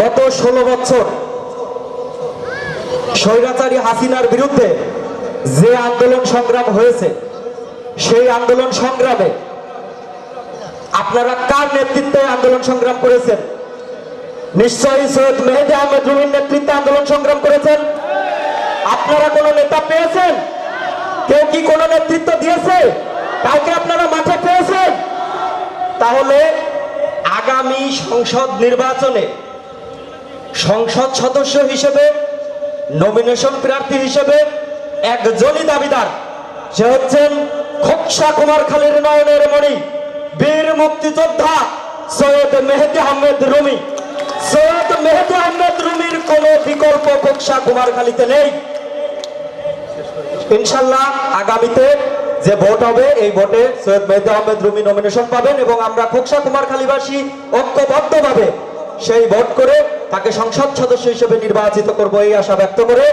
গত 16 বছর স্বৈরাচারী হাসিনার বিরুদ্ধে যে আন্দোলন সংগ্রাম হয়েছে, সেই আন্দোলন সংগ্রামে আপনারা কার নেতৃত্বে আন্দোলন সংগ্রাম করেছেন? নিশ্চয়ই সৈয়দ মেহেদী আহমেদ রুমির নেতৃত্বে আন্দোলন সংগ্রাম করেছেন। আপনারা কোনো নেতা পেয়েছেন? কেউ কি কোনো নেতৃত্ব দিয়েছে? কাউকে আপনারা মাঠে পেয়েছেন? তাহলে আগামী সংসদ নির্বাচনে সংসদ সদস্য হিসেবে, নমিনেশন প্রার্থী হিসেবে একজনই দাবিদার, সে হচ্ছেন খোকসা কুমারখালীর নয়নের মণি, বীর মুক্তিযোদ্ধা সৈয়দ মেহেদী আহমেদ রুমি। সৈয়দ মেহেদী আহমেদ রুমির কোনো বিকল্প খোকসা কুমারখালীতে নেই। ইনশাল্লাহ আগামীতে যে ভোট হবে, এই ভোটে সৈয়দ মেহেদী আহমেদ রুমি নমিনেশন পাবেন এবং আমরা খোকসা কুমারখালীবাসী ঐক্যবদ্ধভাবে সেই ভোট করে তাকে সংসদ সদস্য হিসেবে নির্বাচিত করব, এই আশা ব্যক্ত করে